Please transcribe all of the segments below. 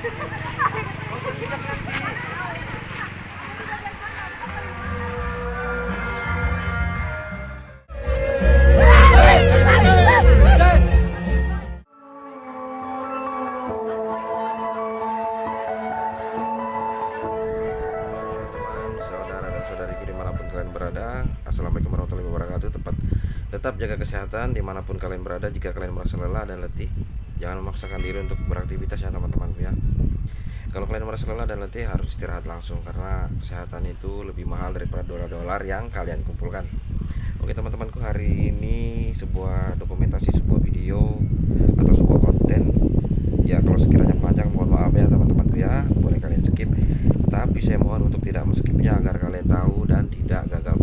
Saudariku dimanapun kalian berada, assalamualaikum warahmatullahi wabarakatuh. Tetap jaga kesehatan dimanapun kalian berada. Jika kalian merasa lelah dan letih, jangan memaksakan diri untuk beraktivitas ya teman-temanku ya. Kalau kalian merasa lelah dan letih, harus istirahat langsung, karena kesehatan itu lebih mahal daripada dolar-dolar yang kalian kumpulkan. Oke teman-temanku, hari ini sebuah dokumentasi, sebuah video atau sebuah konten. Ya kalau sekiranya panjang mohon maaf ya teman-temanku ya, boleh kalian skip. Tapi saya mohon untuk tidak men-skipnya agar kalian tahu dan tidak gagal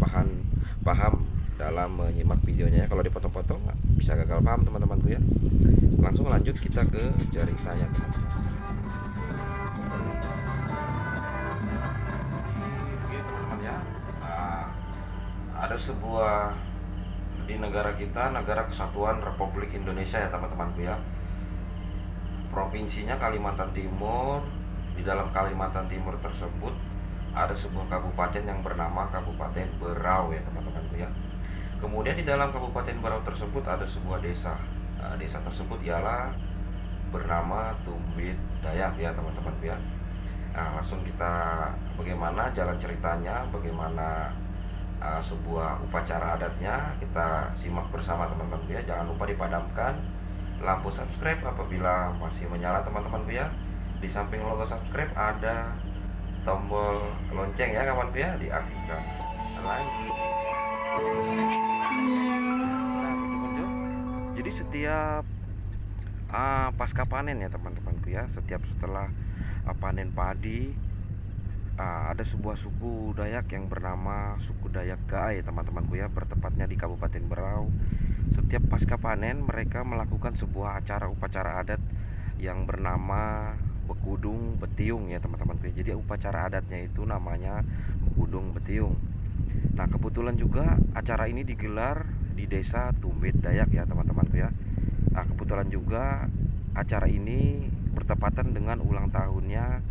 paham dalam menyimak videonya ya. Kalau dipotong-potong bisa gagal paham teman-temanku ya. Langsung lanjut kita ke ceritanya teman-teman. Begini teman-teman ya. Ada sebuah di negara kita, Negara Kesatuan Republik Indonesia ya teman-temanku ya. Provinsinya Kalimantan Timur. Di dalam Kalimantan Timur tersebut ada sebuah kabupaten yang bernama Kabupaten Berau ya teman-temanku ya. Kemudian di dalam Kabupaten Berau tersebut ada sebuah desa. Desa tersebut ialah bernama Tumbit Dayak ya teman-temanku ya. Langsung kita bagaimana jalan ceritanya, bagaimana sebuah upacara adatnya, kita simak bersama teman-temanku ya. Jangan lupa dipadamkan lampu subscribe apabila masih menyala teman-temanku ya. Di samping logo subscribe ada tombol lonceng ya kawanku ya, diaktifkan. Lanjut. Jadi setiap pasca panen ya teman-temanku ya, setiap setelah panen padi, ada sebuah suku Dayak yang bernama suku Dayak Gaai teman-temanku ya, bertepatnya di Kabupaten Berau. Setiap pasca panen mereka melakukan sebuah upacara adat yang bernama Bekudung Betiung ya teman-temanku. Jadi upacara adatnya itu namanya Bekudung Betiung. Nah kebetulan juga acara ini digelar di desa Tumbit Dayak ya teman-temanku ya. Nah kebetulan juga acara ini bertepatan dengan ulang tahunnya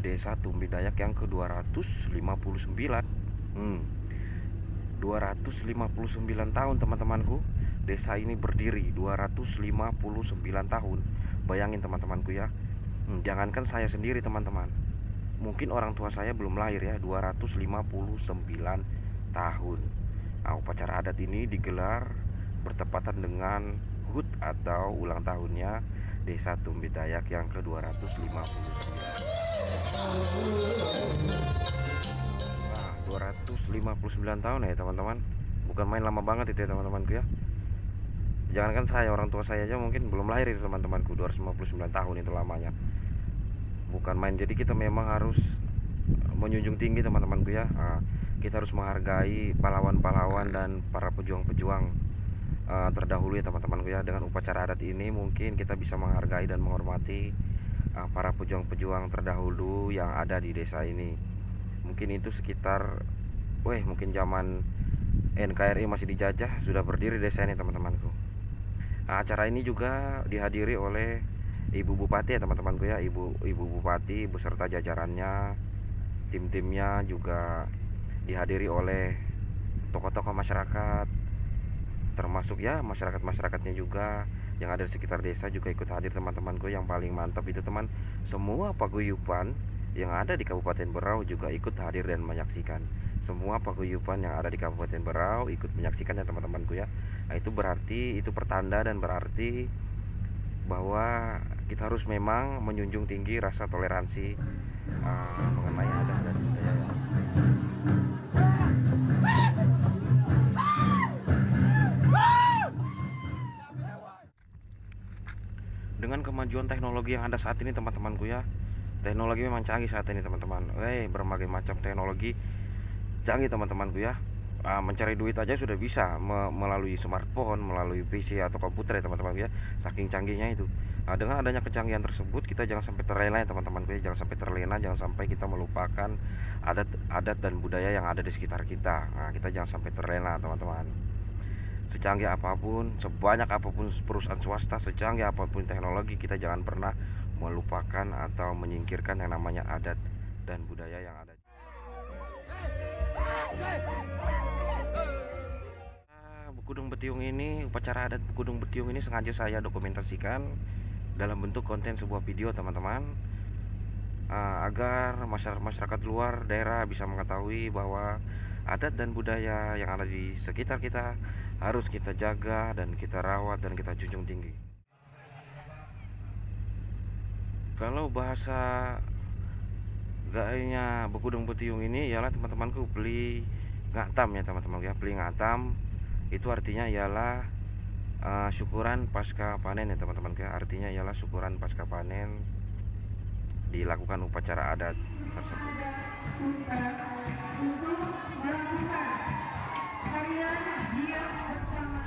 desa Tumbit Dayak yang ke-259. 259 tahun teman-temanku. Desa ini berdiri 259 tahun. Bayangin teman-temanku ya. Jangankan saya sendiri teman-teman, mungkin orang tua saya belum lahir ya, 259 tahun. Nah, upacara adat ini digelar bertepatan dengan HUT atau ulang tahunnya desa Tumbit Dayak yang ke-259. Nah, 259 tahun ya teman-teman. Bukan main lama banget itu ya teman-temanku ya. Jangankan saya, orang tua saya aja mungkin belum lahir itu teman-temanku. 259 tahun itu lamanya, bukan main. Jadi kita memang harus menjunjung tinggi teman-temanku ya. Kita harus menghargai pahlawan-pahlawan dan para pejuang-pejuang terdahulu ya teman-temanku ya. Dengan upacara adat ini mungkin kita bisa menghargai dan menghormati para pejuang-pejuang terdahulu yang ada di desa ini. Mungkin itu sekitar mungkin zaman NKRI masih dijajah sudah berdiri desa ini teman-temanku. Acara ini juga dihadiri oleh Ibu Bupati ya teman-temanku ya. Ibu Bupati beserta jajarannya, tim-timnya, juga dihadiri oleh tokoh-tokoh masyarakat, termasuk ya masyarakat-masyarakatnya juga yang ada di sekitar desa juga ikut hadir teman-temanku. Yang paling mantap itu teman, semua paguyuban yang ada di Kabupaten Berau juga ikut hadir dan menyaksikan. Semua paguyuban yang ada di Kabupaten Berau ikut menyaksikannya teman-temanku ya. Nah itu berarti, itu pertanda dan berarti bahwa kita harus memang menjunjung tinggi rasa toleransi mengenai adat dan budaya. Dengan kemajuan teknologi yang ada saat ini teman-temanku ya, teknologi memang canggih saat ini teman-teman. Berbagai macam teknologi canggih teman-temanku ya. Mencari duit aja sudah bisa melalui smartphone, melalui PC atau komputer ya teman-teman ya. Saking canggihnya itu. Dengan adanya kecanggihan tersebut, kita jangan sampai terlena ya teman-teman ya. Jangan sampai terlena, jangan sampai kita melupakan adat dan budaya yang ada di sekitar kita. Kita jangan sampai terlena teman-teman. Secanggih apapun, sebanyak apapun perusahaan swasta, secanggih apapun teknologi, kita jangan pernah melupakan atau menyingkirkan yang namanya adat dan budaya yang ada. Bekudung Betiung ini, upacara adat Bekudung Betiung ini sengaja saya dokumentasikan dalam bentuk konten sebuah video teman-teman, agar masyarakat luar daerah bisa mengetahui bahwa adat dan budaya yang ada di sekitar kita harus kita jaga dan kita rawat dan kita junjung tinggi. Kalau bahasa gaenya Bekudung Betiung ini ialah teman-temanku beli ngatam ya teman-teman ya. Beli ngatam itu artinya ialah syukuran pasca panen ya teman-teman ya. Artinya ialah syukuran pasca panen dilakukan upacara adat tersebut.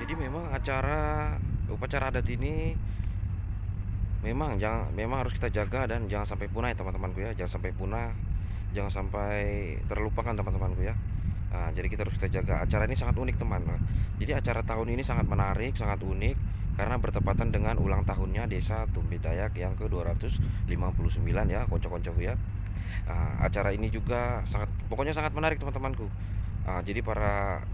Jadi memang upacara adat ini memang harus kita jaga dan jangan sampai punah ya teman-temanku ya. Jangan sampai punah, jangan sampai terlupakan teman-temanku ya. Jadi kita harus kita jaga. Acara ini sangat unik teman. Jadi acara tahun ini sangat menarik, sangat unik karena bertepatan dengan ulang tahunnya Desa Tumbi Dayak yang ke-259 ya, konco-koncoku ya. Acara ini juga pokoknya sangat menarik teman-temanku. Jadi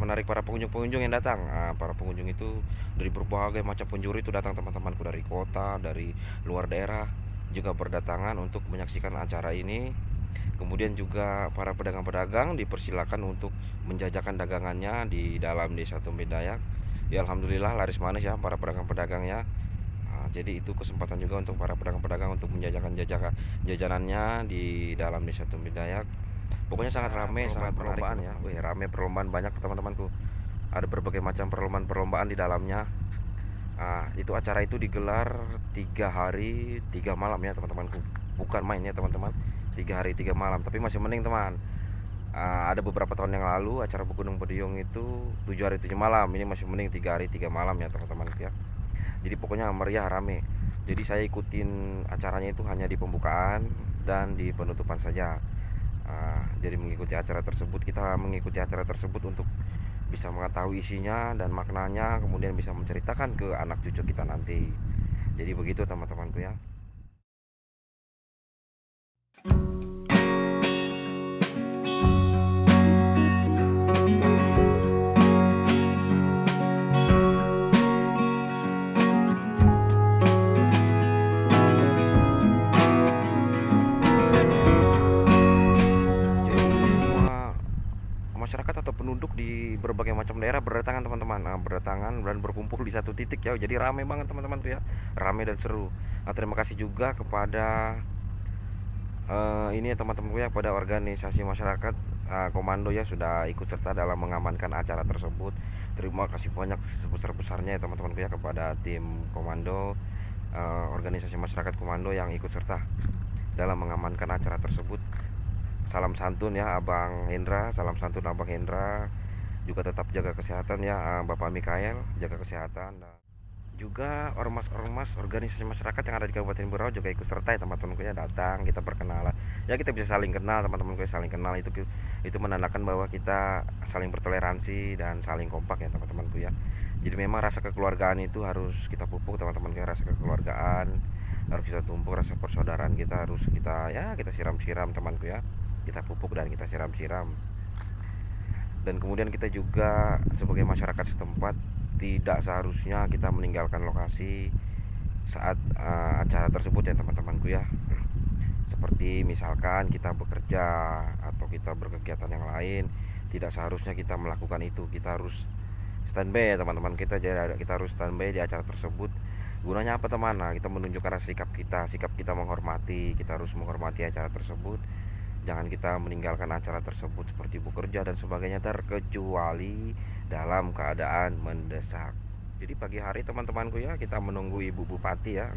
menarik para pengunjung-pengunjung yang datang. Para pengunjung itu dari berbagai macam penjuru itu datang teman-temanku, dari kota, dari luar daerah juga berdatangan untuk menyaksikan acara ini. Kemudian juga para pedagang-pedagang dipersilakan untuk menjajakan dagangannya di dalam Desa Tumbi Dayak. Ya alhamdulillah laris manis ya para pedagang-pedagangnya. Jadi itu kesempatan juga untuk para pedagang-pedagang untuk menjajakan jajanannya di dalam Desa Tumbi Dayak. Pokoknya sangat ramai, sangat perlombaan ya. Wih, ramai perlombaan banyak teman-temanku. Ada berbagai macam perlombaan di dalamnya. Itu acara itu digelar 3 hari 3 malam ya teman-temanku. Bukan main ya teman-teman. 3 hari 3 malam, tapi masih mending teman. Ada beberapa tahun yang lalu acara Bekudung Betiung itu 7 hari 7 malam. Ini masih mending 3 hari 3 malam ya teman-temanku ya. Jadi pokoknya meriah, rame. Jadi saya ikutin acaranya itu hanya di pembukaan dan di penutupan saja. Jadi kita mengikuti acara tersebut untuk bisa mengetahui isinya dan maknanya, kemudian bisa menceritakan ke anak cucu kita nanti. Jadi begitu teman-temanku ya. Masyarakat atau penduduk di berbagai macam daerah berdatangan teman-teman, berdatangan dan berkumpul di satu titik ya. Jadi ramai banget teman-teman tuh ya, ramai dan seru. Terima kasih juga kepada ini ya teman-teman ya, pada organisasi masyarakat komando ya sudah ikut serta dalam mengamankan acara tersebut. Terima kasih banyak sebesar-besarnya ya teman-teman ya kepada tim komando, organisasi masyarakat komando yang ikut serta dalam mengamankan acara tersebut. Salam santun ya Abang Hendra, salam santun Abang Hendra. Juga tetap jaga kesehatan ya Bapak Mikael, jaga kesehatan. Juga ormas-ormas organisasi masyarakat yang ada di Kabupaten Berau juga ikut serta ya teman-temanku ya, datang, kita perkenalan. Ya kita bisa saling kenal teman-temanku ya, saling kenal itu menandakan bahwa kita saling bertoleransi dan saling kompak ya teman-temanku ya. Jadi memang rasa kekeluargaan itu harus kita pupuk teman-teman ya, rasa kekeluargaan harus kita tumpuk, rasa persaudaraan kita harus kita siram-siram temanku ya. Kita pupuk dan kita siram-siram. Dan kemudian kita juga sebagai masyarakat setempat tidak seharusnya kita meninggalkan lokasi saat acara tersebut ya teman-temanku ya. Seperti misalkan kita bekerja atau kita berkegiatan yang lain, tidak seharusnya kita melakukan itu. Kita harus standby ya teman-teman kita harus standby di acara tersebut. Gunanya apa teman? Kita menunjukkan sikap kita menghormati. Kita harus menghormati acara tersebut. Jangan kita meninggalkan acara tersebut seperti bekerja dan sebagainya, terkecuali dalam keadaan mendesak. Jadi pagi hari teman-temanku ya, kita menunggu Ibu Bupati ya.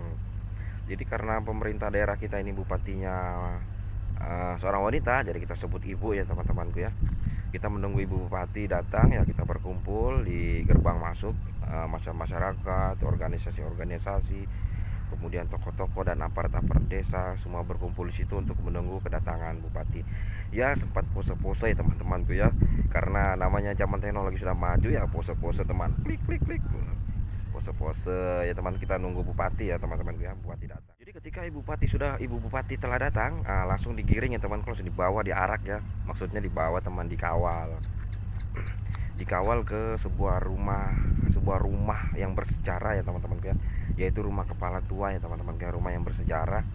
Jadi karena pemerintah daerah kita ini bupatinya seorang wanita, jadi kita sebut ibu ya teman-temanku ya. Kita menunggu Ibu Bupati datang ya, kita berkumpul di gerbang masuk, masyarakat, organisasi-organisasi, kemudian tokoh-tokoh dan aparat-aparat desa semua berkumpul di situ untuk menunggu kedatangan Bupati. Ya sempat pose-pose ya teman-temanku ya, karena namanya zaman teknologi sudah maju ya, pose-pose teman, klik pose-pose ya teman, kita nunggu Bupati ya teman-teman ya, Bupati datang. Jadi Ketika Ibu Bupati telah datang, langsung digiring ya teman, langsung dibawa, diarak ya. Maksudnya dibawa teman, dikawal ke sebuah rumah yang bersejarah ya teman-teman ya, yaitu rumah kepala tua ya teman-teman ya, rumah yang bersejarah.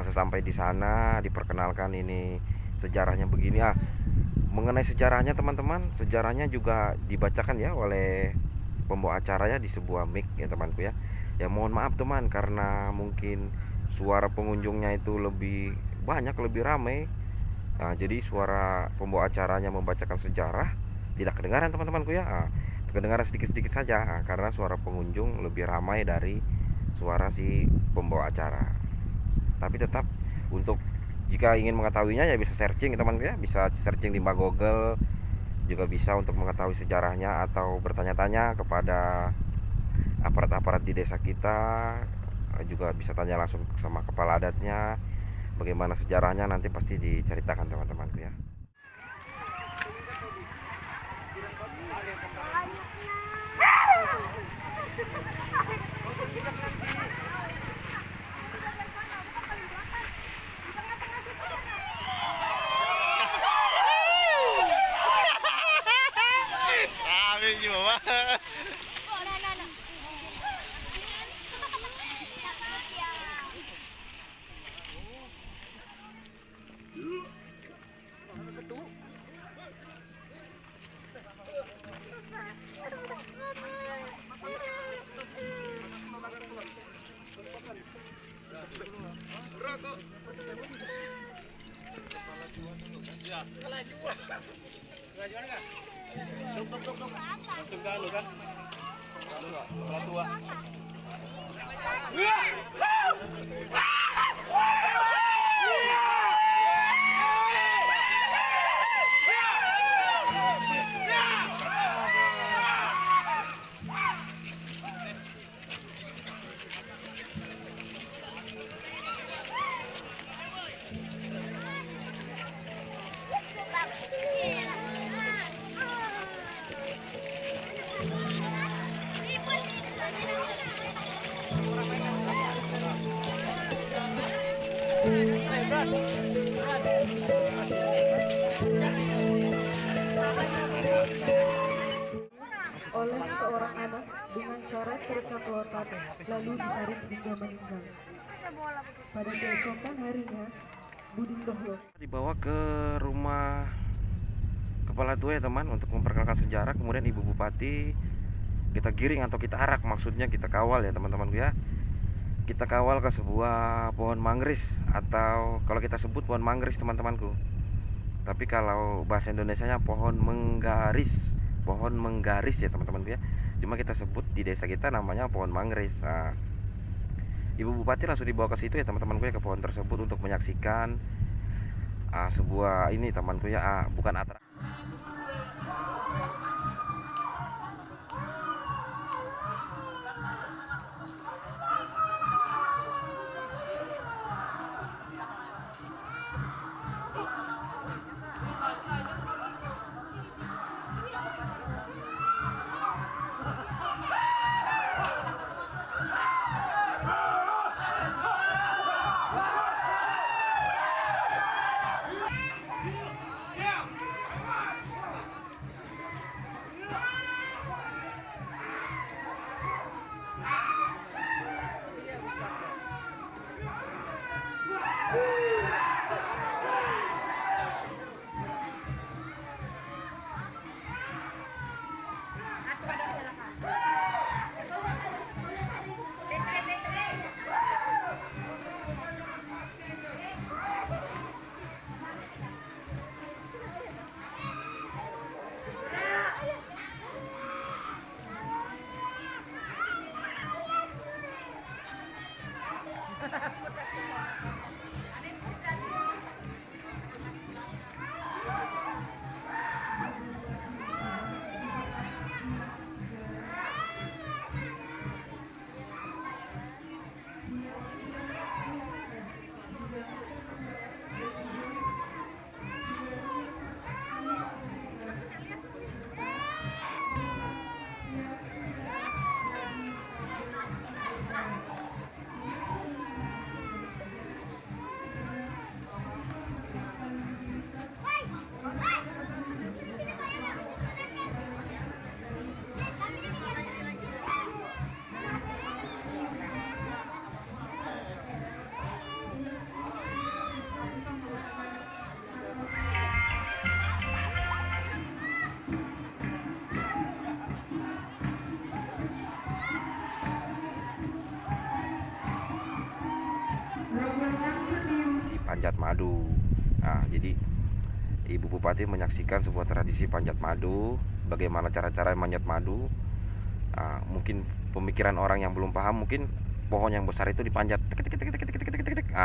Sesampai di sana diperkenalkan ini sejarahnya begini. Mengenai sejarahnya teman-teman, sejarahnya juga dibacakan ya oleh pembawa acara ya di sebuah mic ya temanku ya. Ya mohon maaf teman, karena mungkin suara pengunjungnya itu lebih banyak, lebih ramai. Jadi suara pembawa acaranya membacakan sejarah tidak kedengaran teman-temanku ya. Kedengaran sedikit-sedikit saja, karena suara pengunjung lebih ramai dari suara si pembawa acara. Tapi tetap, untuk jika ingin mengetahuinya ya bisa searching teman ya, bisa searching di Mbak Google, juga bisa untuk mengetahui sejarahnya atau bertanya-tanya kepada aparat-aparat di desa kita. Juga bisa tanya langsung sama kepala adatnya bagaimana sejarahnya, nanti pasti diceritakan teman-temanku ya. Kami juga. Langsung kan lu kan? Kepala tua. Oleh seorang anak dengan cara terekam bawah tanah, lalu ditarik hingga meninggal. Pada keesokan harinya, Budi Dohyo Dibawa ke rumah kepala tua ya teman, untuk memperkenalkan sejarah. Kemudian Ibu Bupati kita giring atau kita arak, maksudnya kita kawal ya teman-teman ya. Kita kawal ke sebuah pohon manggris, atau kalau kita sebut pohon manggris teman-temanku. Tapi kalau bahasa Indonesianya pohon menggaris ya teman-teman ya. Cuma kita sebut di desa kita namanya pohon manggris. Ibu Bupati langsung dibawa ke situ ya teman-temanku ya, ke pohon tersebut untuk menyaksikan sebuah ini temanku ya, bukan atraksi. panjat madu. Nah, jadi Ibu Bupati menyaksikan sebuah tradisi panjat madu, bagaimana cara-cara manjat madu. Mungkin pemikiran orang yang belum paham, mungkin pohon yang besar itu dipanjat.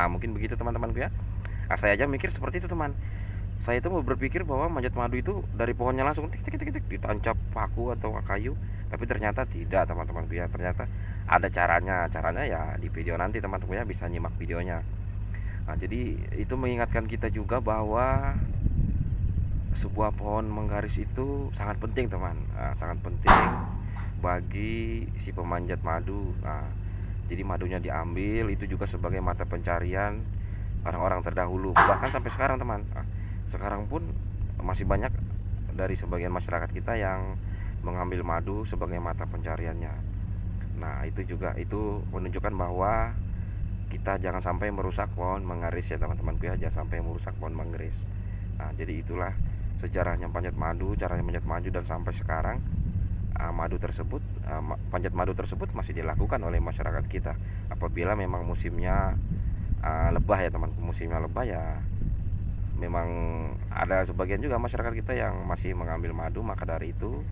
Mungkin begitu teman-temanku ya. Saya aja mikir seperti itu teman. Saya itu berpikir bahwa manjat madu itu dari pohonnya langsung ditancap paku atau kayu, tapi ternyata tidak teman-temanku ya. Ternyata ada caranya. Caranya ya di video nanti teman-teman ya, bisa nyimak videonya. Jadi itu mengingatkan kita juga bahwa sebuah pohon menggaris itu sangat penting teman. Sangat penting bagi si pemanjat madu. Jadi madunya diambil itu juga sebagai mata pencarian orang-orang terdahulu, bahkan sampai sekarang teman. Sekarang pun masih banyak dari sebagian masyarakat kita yang mengambil madu sebagai mata pencariannya. Nah itu juga itu menunjukkan bahwa kita jangan sampai merusak pohon menggaris ya teman-temanku ya, jangan sampai merusak pohon menggaris. Jadi itulah sejarahnya panjat madu, caranya panjat madu, dan sampai sekarang panjat madu tersebut masih dilakukan oleh masyarakat kita. Apabila memang musimnya lebah ya teman, musimnya lebah ya memang ada sebagian juga masyarakat kita yang masih mengambil madu. Maka dari itu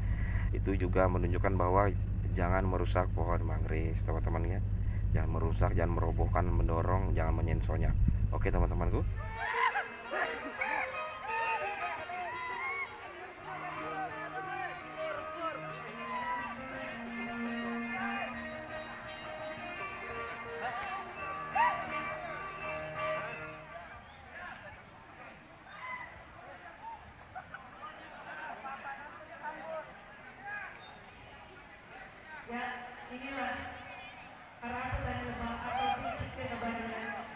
juga menunjukkan bahwa jangan merusak pohon manggis teman-teman ya, jangan merusak, jangan merobohkan, mendorong, jangan menyensongnya. Oke teman-temanku. Ya, inilah karate dan lebah atau picik kebahagiaan.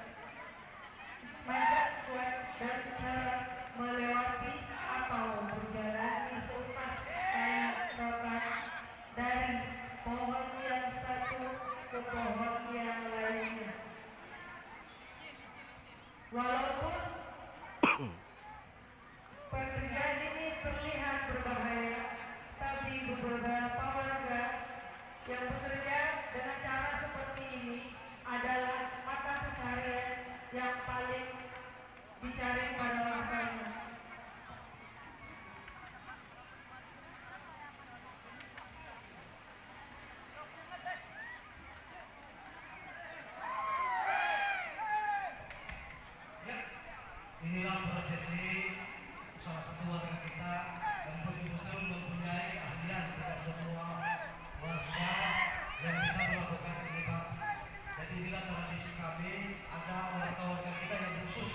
Manjat kuat dan cara melewati atau berjalan di seutas kayak rotan dari pohon yang satu ke pohon yang lainnya. Walaupun pekerjaan ini terlihat berbahaya, tapi beberapa warga yang bekerja dengan cara seperti ini adalah mata pencarian yang paling dicari pada masanya. Inilah prosesi salah satu warga kita yang betul-betul mempunyai keahlian, tidak semua warga yang bisa melakukan ini Pak. Jadi inilah tradisi kami, ada warga-warga kita yang khusus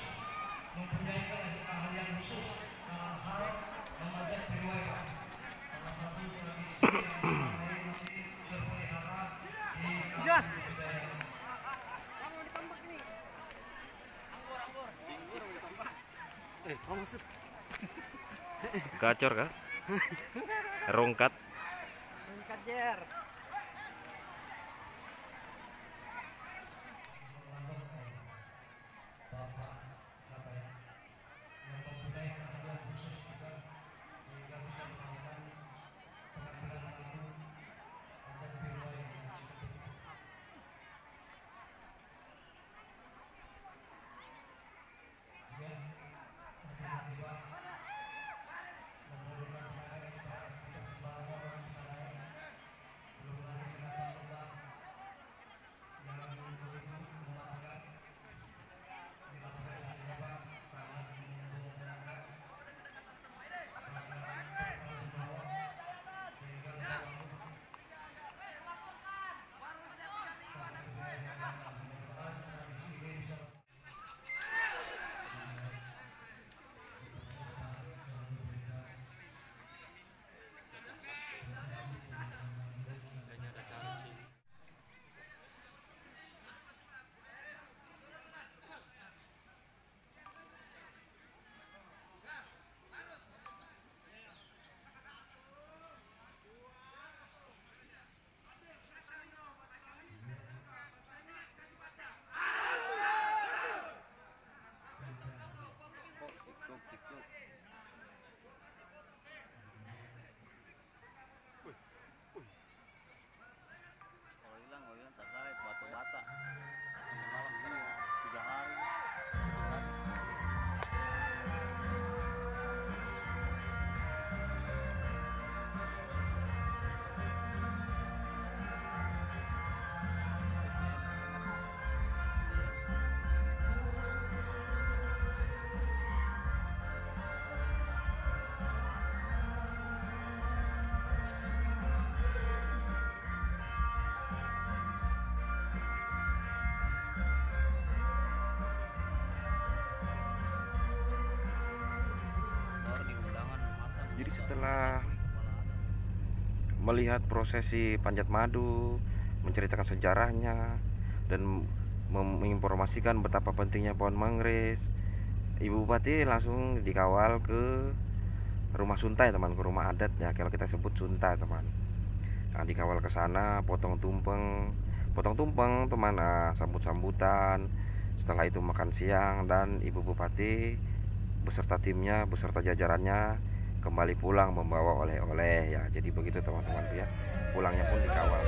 mempunyai keahlian khusus dalam hal memanjat piruai Pak. Salah satu tradisi yang masih terpelihara di kampung budaya. Gacor kah? Rongkat. Angkat jer. Jadi setelah melihat prosesi panjat madu, menceritakan sejarahnya, dan menginformasikan betapa pentingnya pohon manggis, Ibu Bupati langsung dikawal ke rumah suntai teman, ke rumah adat ya, kalau kita sebut suntai teman. Nah, dikawal ke sana, potong tumpeng teman, sambut-sambutan. Setelah itu makan siang, dan Ibu Bupati beserta timnya, beserta jajarannya kembali pulang membawa oleh-oleh ya. Jadi begitu teman-teman ya. Pulangnya pun dikawal.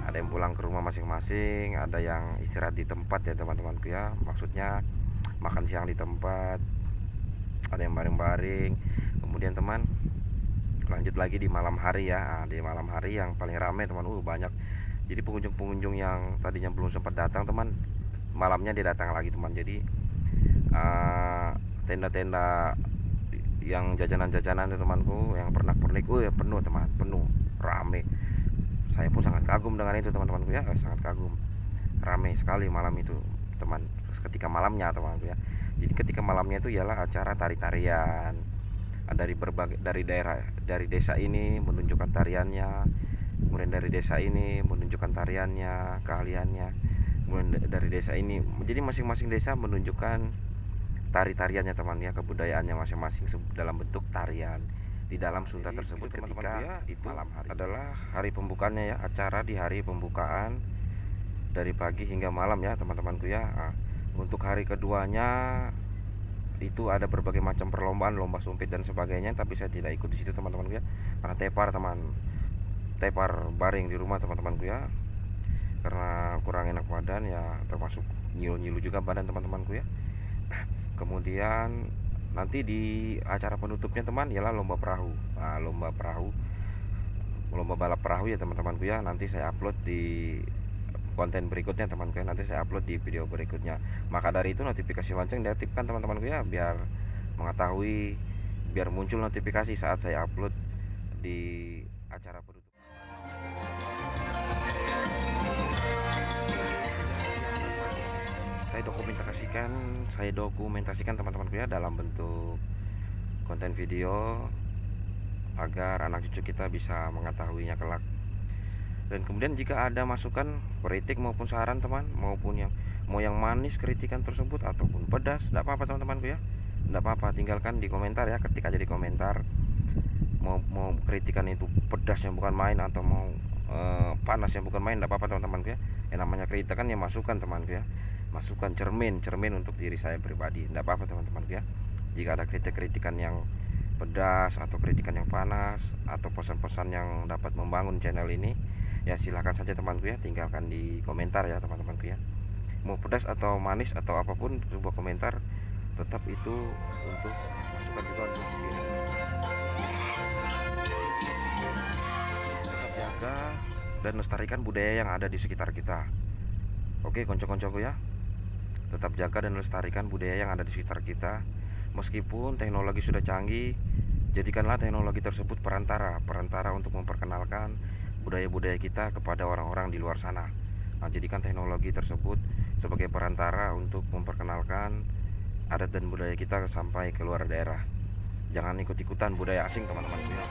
Ada yang pulang ke rumah masing-masing, ada yang istirahat di tempat ya teman-temanku ya, maksudnya makan siang di tempat, ada yang baring-baring. Kemudian teman, lanjut lagi di malam hari ya. Di malam hari yang paling ramai teman, banyak. Jadi pengunjung-pengunjung yang tadinya belum sempat datang teman, malamnya dia datang lagi teman. Jadi tenda-tenda yang jajanan-jajanan itu temanku, yang pernak-pernik ya penuh teman, penuh, rame. Saya pun sangat kagum dengan itu teman-temanku ya, sangat kagum, ramai sekali malam itu teman. Terus ketika malamnya temanku ya, jadi ketika malamnya itu ialah acara tari-tarian. Dari berbagai, dari desa ini menunjukkan tariannya, kemudian dari desa ini menunjukkan tariannya, keahliannya, kemudian dari desa ini, jadi masing-masing desa menunjukkan tari-tariannya teman ya, kebudayaannya masing-masing dalam bentuk tarian di dalam suntai tersebut. Ketika ya, itu malam hari adalah hari pembukaannya ya, acara di hari pembukaan dari pagi hingga malam ya teman-temanku ya. Untuk hari keduanya itu ada berbagai macam perlombaan, lomba sumpit dan sebagainya, tapi saya tidak ikut di situ teman-temanku ya, karena tepar baring di rumah teman-temanku ya, karena kurang enak badan ya, termasuk nyilu-nyilu juga badan teman-temanku ya. Kemudian nanti di acara penutupnya teman ialah lomba perahu, lomba balap perahu ya teman-temanku ya. Nanti saya upload di konten berikutnya temanku ya, nanti saya upload di video berikutnya. Maka dari itu notifikasi lonceng diaktifkan teman-temanku ya, biar mengetahui, biar muncul notifikasi saat saya upload di acara penutup. Saya dokumentasikan teman-temanku ya dalam bentuk konten video, agar anak cucu kita bisa mengetahuinya kelak. Dan kemudian jika ada masukan, kritik maupun saran teman, maupun mau yang manis kritikan tersebut ataupun pedas, tidak apa-apa teman-temanku ya, tidak apa-apa, tinggalkan di komentar ya, ketik aja di komentar. Mau kritikan itu pedas yang bukan main, atau mau panas yang bukan main, tidak apa-apa teman-temanku ya. Yang namanya kritikan ya masukan temanku ya, masukan cermin untuk diri saya pribadi, tidak apa-apa teman-temanku ya. Jika ada kritikan yang pedas atau kritikan yang panas atau pesan-pesan yang dapat membangun channel ini, ya silahkan saja temanku ya, tinggalkan di komentar ya teman-temanku ya. Mau pedas atau manis atau apapun, sebuah komentar tetap itu untuk masukan juga untuk diri. Tetap jaga dan lestarikan budaya yang ada di sekitar kita. Oke konco-koncoku ya, tetap jaga dan lestarikan budaya yang ada di sekitar kita. Meskipun teknologi sudah canggih, jadikanlah teknologi tersebut perantara untuk memperkenalkan budaya-budaya kita kepada orang-orang di luar sana. Jadikan teknologi tersebut sebagai perantara untuk memperkenalkan adat dan budaya kita sampai ke luar daerah. Jangan ikut-ikutan budaya asing teman-teman ya.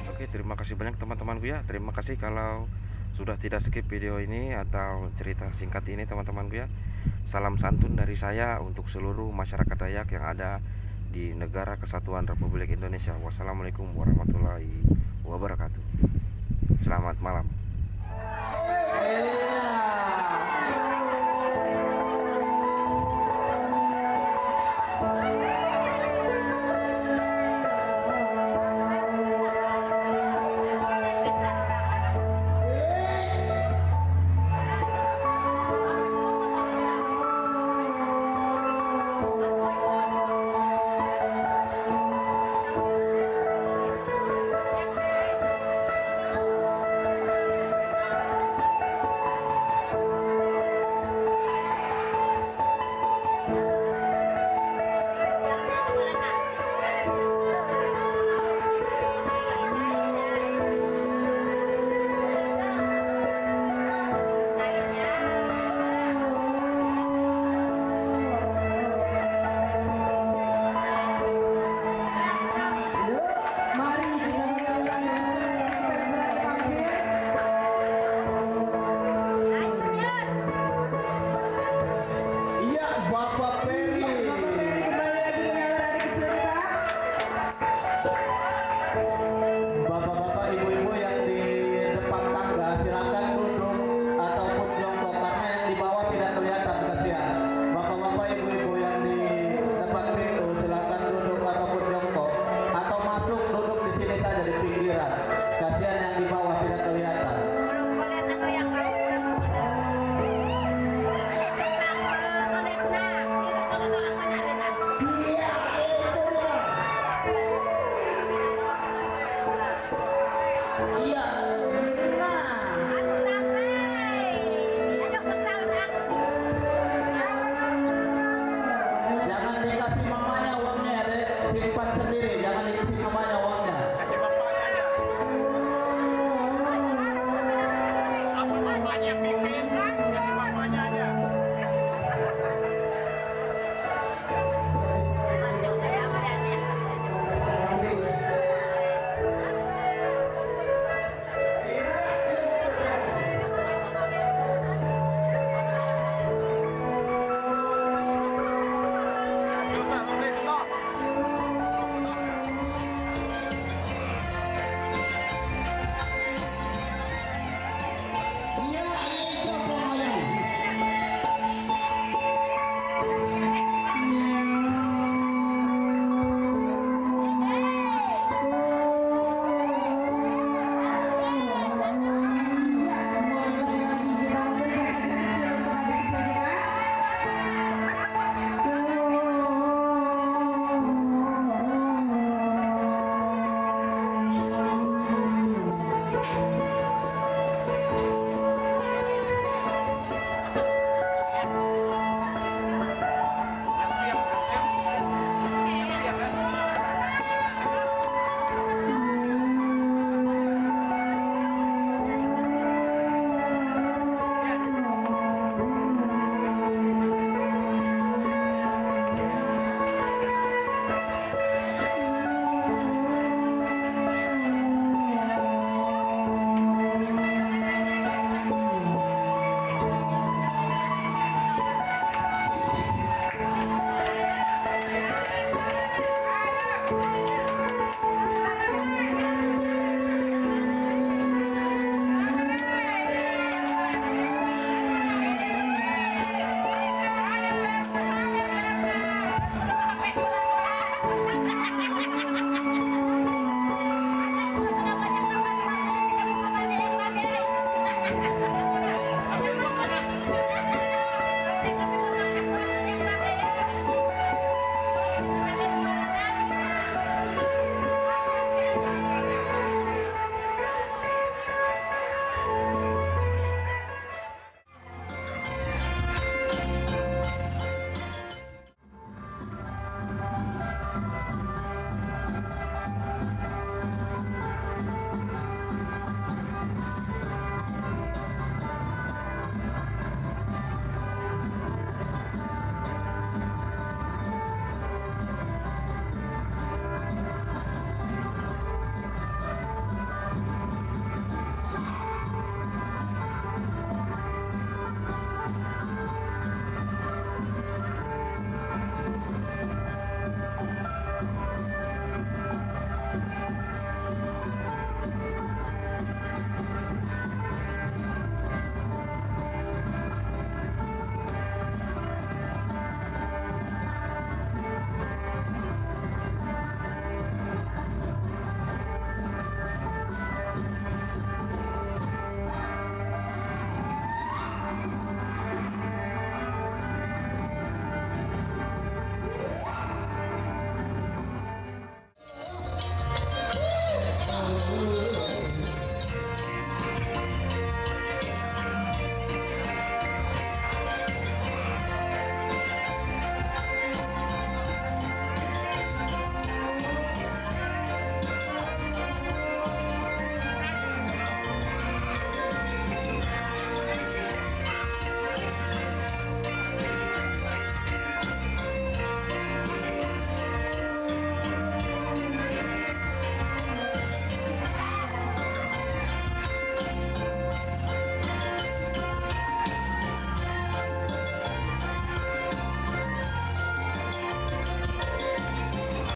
Oke, terima kasih banyak teman-temanku ya. Terima kasih kalau sudah tidak skip video ini atau cerita singkat ini teman-temanku ya. Salam santun dari saya untuk seluruh masyarakat Dayak yang ada di Negara Kesatuan Republik Indonesia. Wassalamualaikum warahmatullahi wabarakatuh. Selamat malam. sendiri, jangan dikasih namanya